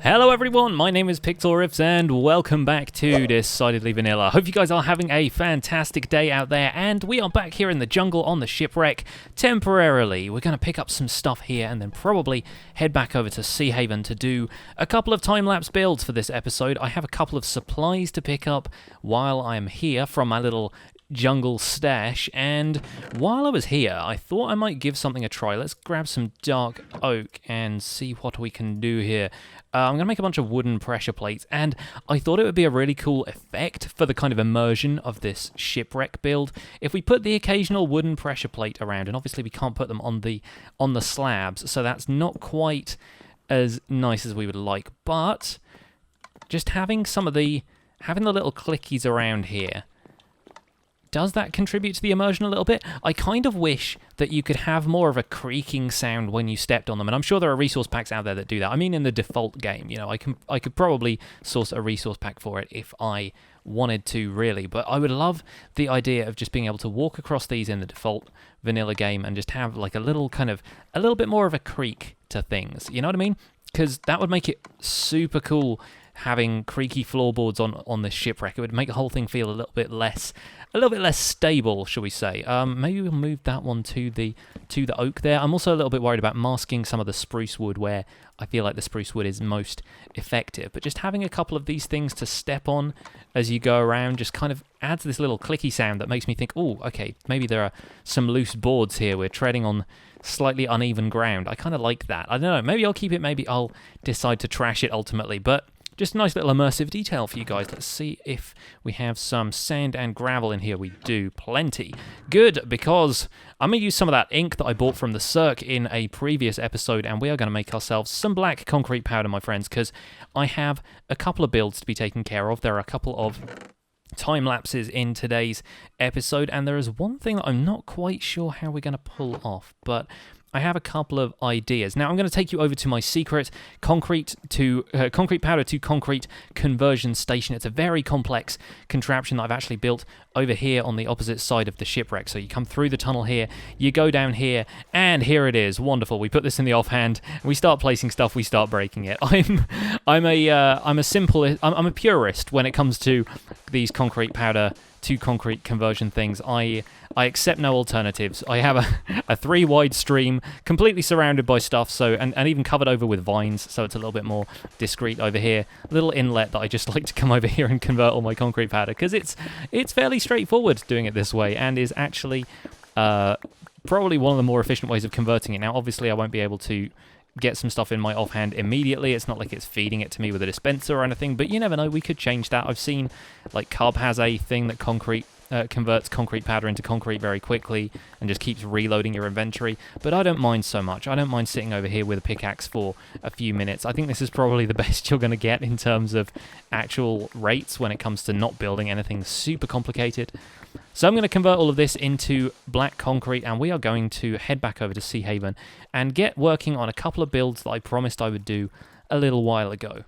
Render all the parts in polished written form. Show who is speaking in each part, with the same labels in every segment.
Speaker 1: Hello everyone, my name is Pixlriffs and welcome back to Decidedly Vanilla. Hope you guys are having a fantastic day out there, and we are back here in the jungle on the shipwreck temporarily. We're going to pick up some stuff here and then probably head back over to Sea Haven to do a couple of time-lapse builds for this episode. I have a couple of supplies to pick up while I'm here from my little jungle stash, and while I was here I thought I might give something a try. Let's grab some dark oak and see what we can do here. I'm going to make a bunch of wooden pressure plates, and I thought it would be a really cool effect for the kind of immersion of this shipwreck build if we put the occasional wooden pressure plate around, and obviously we can't put them on the slabs, so that's not quite as nice as we would like, but just having the little clickies around here, does that contribute to the immersion a little bit? I kind of wish that you could have more of a creaking sound when you stepped on them, and I'm sure there are resource packs out there that do that. I mean, in the default game, you know, I could probably source a resource pack for it if I wanted to, really, but I would love the idea of just being able to walk across these in the default vanilla game and just have like a little bit more of a creak to things, you know what I mean? Because that would make it super cool having creaky floorboards on this shipwreck. It would make the whole thing feel a little bit less stable, shall we say. Maybe we'll move that one to the oak there. I'm also a little bit worried about masking some of the spruce wood where I feel like the spruce wood is most effective. But just having a couple of these things to step on as you go around just kind of adds this little clicky sound that makes me think, oh, okay, maybe there are some loose boards here. We're treading on slightly uneven ground. I kind of like that. I don't know, maybe I'll keep it, maybe I'll decide to trash it ultimately, but just a nice little immersive detail for you guys. Let's see if we have some sand and gravel in here. We do. Plenty. Good, because I'm going to use some of that ink that I bought from the Cirque in a previous episode, and we are going to make ourselves some black concrete powder, my friends, because I have a couple of builds to be taken care of. There are a couple of time lapses in today's episode, and there is one thing that I'm not quite sure how we're going to pull off, but I have a couple of ideas. Now I'm going to take you over to my secret concrete powder to concrete conversion station. It's a very complex contraption that I've actually built over here on the opposite side of the shipwreck. So you come through the tunnel here, you go down here, and here it is. Wonderful. We put this in the offhand, we start placing stuff, we start breaking it. I'm a purist when it comes to these concrete powder to concrete conversion things. I accept no alternatives. I have a 3-wide stream completely surrounded by stuff, so and even covered over with vines, so it's a little bit more discreet over here. A little inlet that I just like to come over here and convert all my concrete powder, because it's fairly straightforward doing it this way, and is actually probably one of the more efficient ways of converting it. Now obviously I won't be able to get some stuff in my offhand immediately. It's not like it's feeding it to me with a dispenser or anything, but you never know, we could change that. I've seen like Carb has a thing that converts concrete powder into concrete very quickly and just keeps reloading your inventory, but I don't mind so much. I don't mind sitting over here with a pickaxe for a few minutes. I think this is probably the best you're going to get in terms of actual rates when it comes to not building anything super complicated. So I'm going to convert all of this into black concrete, and we are going to head back over to Sea Haven and get working on a couple of builds that I promised I would do a little while ago.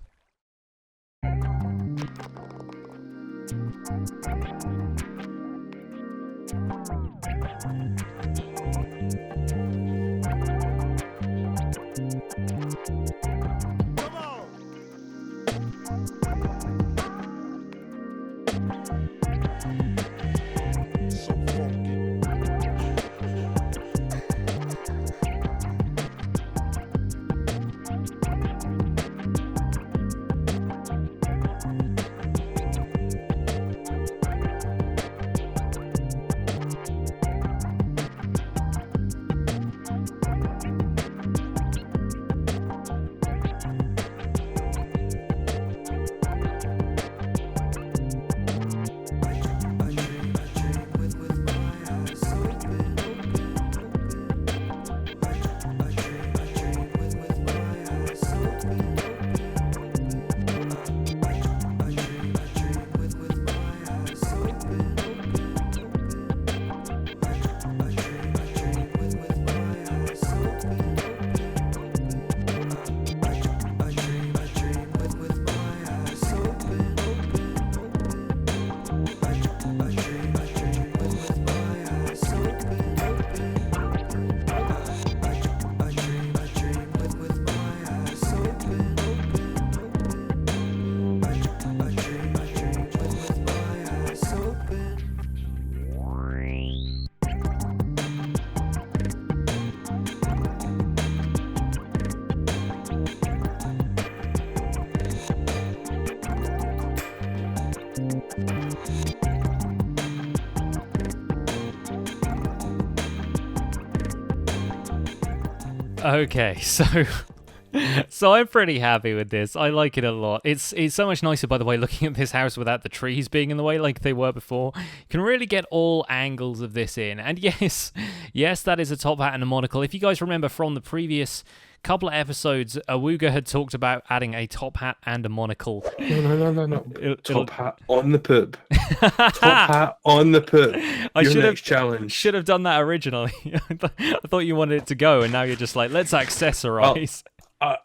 Speaker 1: Okay, so I'm pretty happy with this. I like it a lot. It's so much nicer, by the way, looking at this house without the trees being in the way like they were before. You can really get all angles of this in. And yes, that is a top hat and a monocle. If you guys remember from the previous couple of episodes, Awoogah had talked about adding a top hat and a monocle.
Speaker 2: No. Top hat on the poop. Top hat on the poop. Next challenge.
Speaker 1: Should have done that originally. I thought you wanted it to go, and now you're just like, let's accessorize.
Speaker 2: I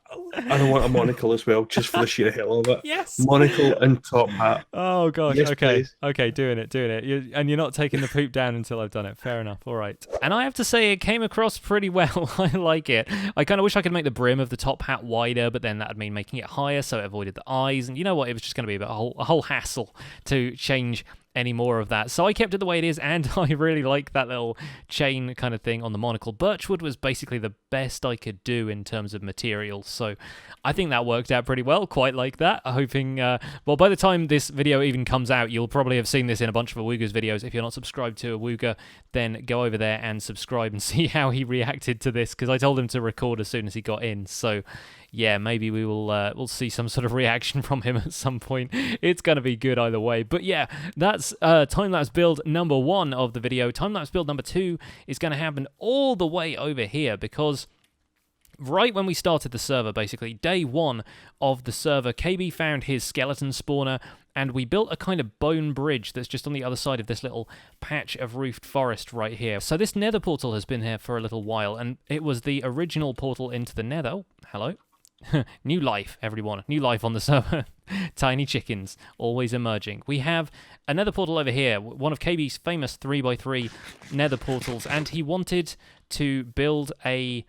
Speaker 2: don't want a monocle as well, just for the sheer hell of it.
Speaker 1: Yes.
Speaker 2: Monocle and top hat.
Speaker 1: Oh gosh.
Speaker 2: Yes,
Speaker 1: okay.
Speaker 2: please.
Speaker 1: Okay. Doing it. And you're not taking the poop down until I've done it. Fair enough. All right. And I have to say, it came across pretty well. I like it. I kind of wish I could make the brim of the top hat wider, but then that'd mean making it higher, so it avoided the eyes. And you know what? It was just going to be a whole hassle to change any more of that. So I kept it the way it is, and I really like that little chain kind of thing on the monocle. Birchwood was basically the best I could do in terms of materials, so I think that worked out pretty well. Quite like that. Hoping, well, by the time this video even comes out, you'll probably have seen this in a bunch of Awoogah's videos. If you're not subscribed to Awoogah, then go over there and subscribe and see how he reacted to this, because I told him to record as soon as he got in, so yeah, maybe we'll see some sort of reaction from him at some point. It's going to be good either way. But yeah, that's time-lapse build number 1 of the video. Time-lapse build number 2 is going to happen all the way over here, because right when we started the server, basically, day 1 of the server, KB found his skeleton spawner, and we built a kind of bone bridge that's just on the other side of this little patch of roofed forest right here. So this nether portal has been here for a little while, and it was the original portal into the nether. Oh, hello. New life, everyone. New life on the server. Tiny chickens, always emerging. We have another portal over here, one of KB's famous 3x3 nether portals, and he wanted to build a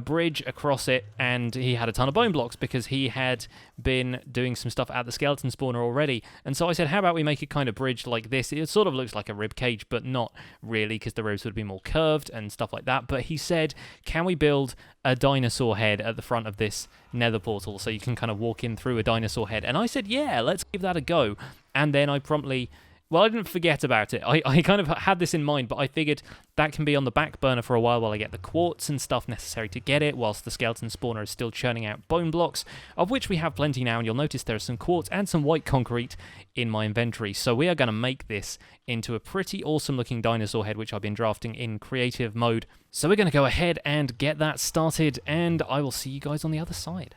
Speaker 1: bridge across it, and he had a ton of bone blocks because he had been doing some stuff at the skeleton spawner already. And so I said, how about we make a kind of bridge like this? It sort of looks like a rib cage, but not really, because the ribs would be more curved and stuff like that. But he said, can we build a dinosaur head at the front of this nether portal so you can kind of walk in through a dinosaur head? And I said, yeah, let's give that a go. And then I promptly... Well, I didn't forget about it. I kind of had this in mind, but I figured that can be on the back burner for a while I get the quartz and stuff necessary to get it, whilst the skeleton spawner is still churning out bone blocks, of which we have plenty now, and you'll notice there is some quartz and some white concrete in my inventory. So we are going to make this into a pretty awesome looking dinosaur head, which I've been drafting in creative mode. So we're going to go ahead and get that started, and I will see you guys on the other side.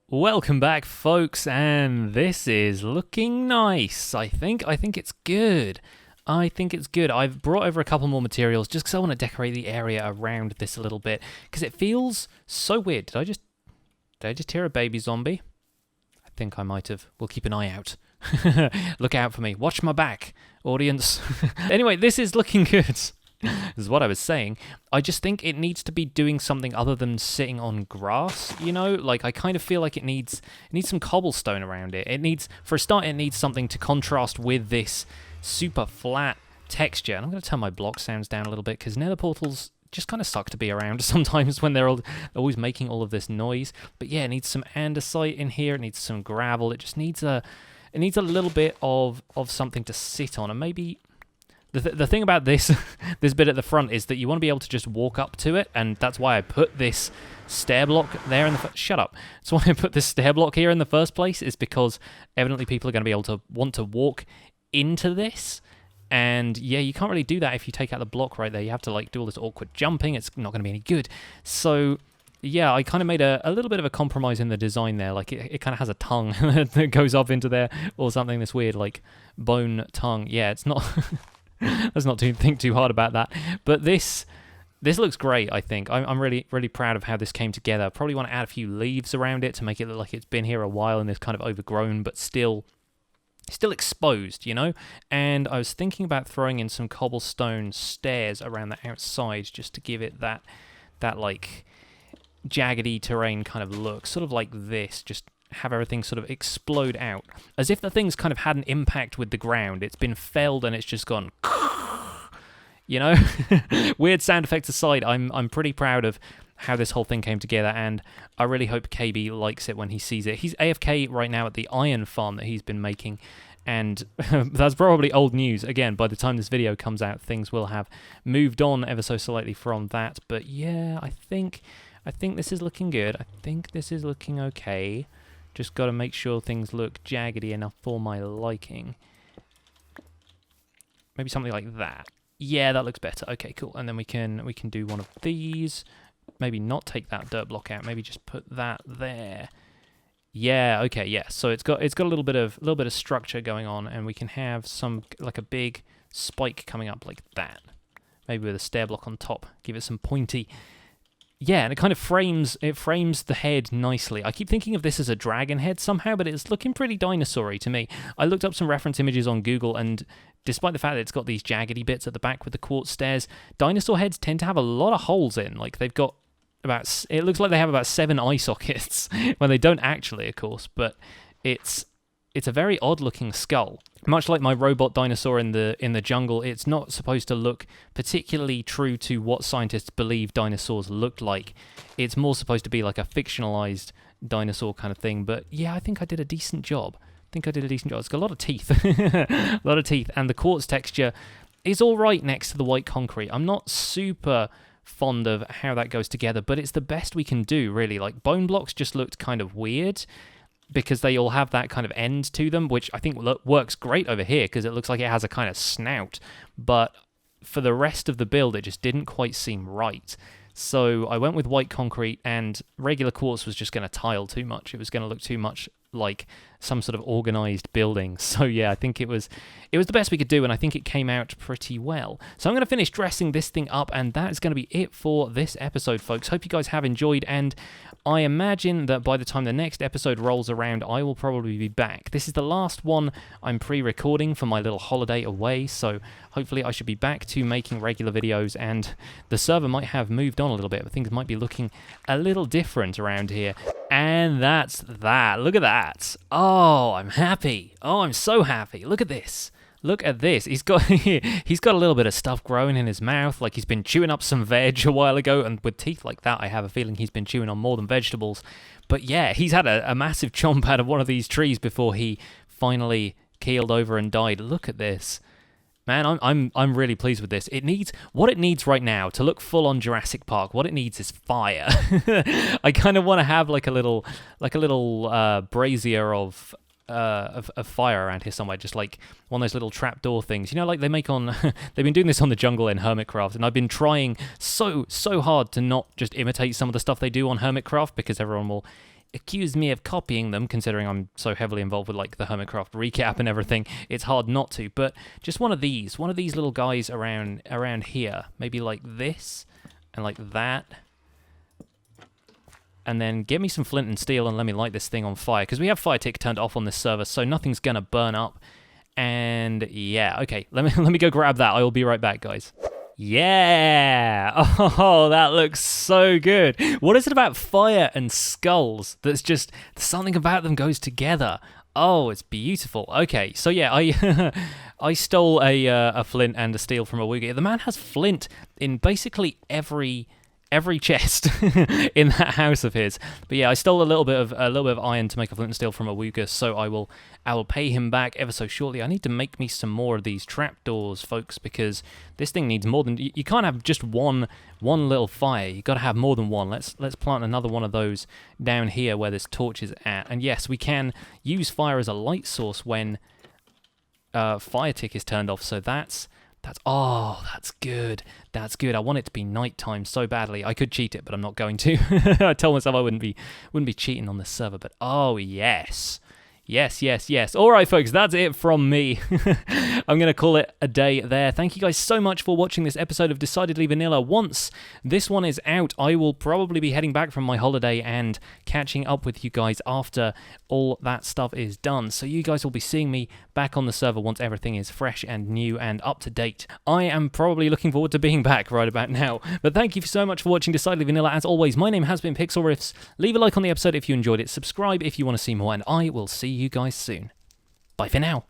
Speaker 1: Welcome back, folks, and this is looking nice. I think it's good. I think it's good. I've brought over a couple more materials just because I want to decorate the area around this a little bit because it feels so weird. Did I just hear a baby zombie? I think I might have. We'll keep an eye out. Look out for me. Watch my back, audience. Anyway, this is looking good. This is what I was saying. I just think it needs to be doing something other than sitting on grass, you know? Like, I kind of feel like it needs some cobblestone around it. It needs, for a start, it needs something to contrast with this super flat texture. And I'm going to turn my block sounds down a little bit because nether portals just kind of suck to be around sometimes when they're always making all of this noise. But yeah, it needs some andesite in here. It needs some gravel. It just needs a little bit of something to sit on. And maybe the thing about this this bit at the front is that you want to be able to just walk up to it, and that's why I put this stair block there in the shut up. That's why I put this stair block here in the first place, is because evidently people are going to be able to want to walk into this. And yeah, you can't really do that if you take out the block right there. You have to like do all this awkward jumping. It's not going to be any good. So yeah, I kind of made a little bit of a compromise in the design there. Like it kind of has a tongue that goes up into there or something, this weird like bone tongue. Yeah, it's not let's not think too hard about that. But this looks great, I think. I'm really proud of how this came together. Probably want to add a few leaves around it to make it look like it's been here a while and it's kind of overgrown, but still exposed, you know? And I was thinking about throwing in some cobblestone stairs around the outside just to give it that like jaggedy terrain kind of look, sort of like this, just have everything sort of explode out, as if the thing's kind of had an impact with the ground. It's been felled and it's just gone, you know? Weird sound effects aside, I'm pretty proud of how this whole thing came together, and I really hope KB likes it when he sees it. He's AFK right now at the iron farm that he's been making, and that's probably old news. Again, by the time this video comes out, things will have moved on ever so slightly from that. But yeah, I think this is looking good. I think this is looking okay. Just got to make sure things look jaggedy enough for my liking. Maybe something like that. Yeah, that looks better. Okay, cool. And then we can do one of these. Maybe not take that dirt block out. Maybe just put that there. Yeah. Okay. Yeah. So it's got a little bit of structure going on, and we can have some like a big spike coming up like that. Maybe with a stair block on top. Give it some pointy. Yeah, and it kind of frames the head nicely. I keep thinking of this as a dragon head somehow, but it's looking pretty dinosaur-y to me. I looked up some reference images on Google, and despite the fact that it's got these jaggedy bits at the back with the quartz stairs, dinosaur heads tend to have a lot of holes in. Like they've got it looks like they have about 7 eye sockets when they don't actually, of course, but it's a very odd-looking skull. Much like my robot dinosaur in the jungle, it's not supposed to look particularly true to what scientists believe dinosaurs looked like. It's more supposed to be like a fictionalized dinosaur kind of thing. But yeah, I think I did a decent job. It's got a lot of teeth. A lot of teeth. And the quartz texture is all right next to the white concrete. I'm not super fond of how that goes together, but it's the best we can do, really. Like, bone blocks just looked kind of weird because they all have that kind of end to them, which I think works great over here because it looks like it has a kind of snout. But for the rest of the build, it just didn't quite seem right. So I went with white concrete, and regular quartz was just going to tile too much. It was going to look too much like some sort of organized building. So yeah, I think it was the best we could do, and I think it came out pretty well. So I'm going to finish dressing this thing up, and that is going to be it for this episode, folks. Hope you guys have enjoyed, and I imagine that by the time the next episode rolls around, I will probably be back. This is the last one I'm pre-recording for my little holiday away, so hopefully I should be back to making regular videos, and the server might have moved on a little bit, but things might be looking a little different around here. And that's that. Look at that. Oh, I'm happy. Oh, I'm so happy. Look at this. Look at this. He's got a little bit of stuff growing in his mouth, like he's been chewing up some veg a while ago, and with teeth like that, I have a feeling he's been chewing on more than vegetables. But yeah, he's had a massive chomp out of one of these trees before he finally keeled over and died. Look at this. Man, I'm really pleased with this. What it needs right now to look full on Jurassic Park. What it needs is fire. I kind of want to have like a little brazier of fire around here somewhere, just like one of those little trapdoor things. You know, like they make on. They've been doing this on the jungle in Hermitcraft, and I've been trying so hard to not just imitate some of the stuff they do on Hermitcraft because everyone will accused me of copying them, considering I'm so heavily involved with like the Hermitcraft recap and everything. It's hard not to, but just one of these little guys around here, maybe like this and like that. And then get me some flint and steel and let me light this thing on fire, because we have fire tick turned off on this server, so nothing's gonna burn up. And yeah, okay, let me go grab that. I will be right back, guys. Yeah! Oh, that looks so good. What is it about fire and skulls that's just, something about them goes together? Oh, it's beautiful. Okay, so yeah, I stole a flint and a steel from Awoogah. The man has flint in basically every chest in that house of his. But yeah, I stole a little bit of iron to make a flint and steel from Awoogah, so I will pay him back ever so shortly. I need to make me some more of these trapdoors, folks, because this thing needs more than, you can't have just one little fire. You got to have more than one. Let's plant another one of those down here where this torch is at. And yes, we can use fire as a light source when fire tick is turned off. So that's good. That's good. I want it to be nighttime so badly. I could cheat it, but I'm not going to. I told myself I wouldn't be cheating on this server, but oh yes. Yes. All right, folks, that's it from me. I'm going to call it a day there. Thank you guys so much for watching this episode of Decidedly Vanilla. Once this one is out, I will probably be heading back from my holiday and catching up with you guys after all that stuff is done. So you guys will be seeing me back on the server once everything is fresh and new and up to date. I am probably looking forward to being back right about now. But thank you so much for watching Decidedly Vanilla. As always, my name has been Pixlriffs. Leave a like on the episode if you enjoyed it. Subscribe if you want to see more, and I will see you guys soon. Bye for now.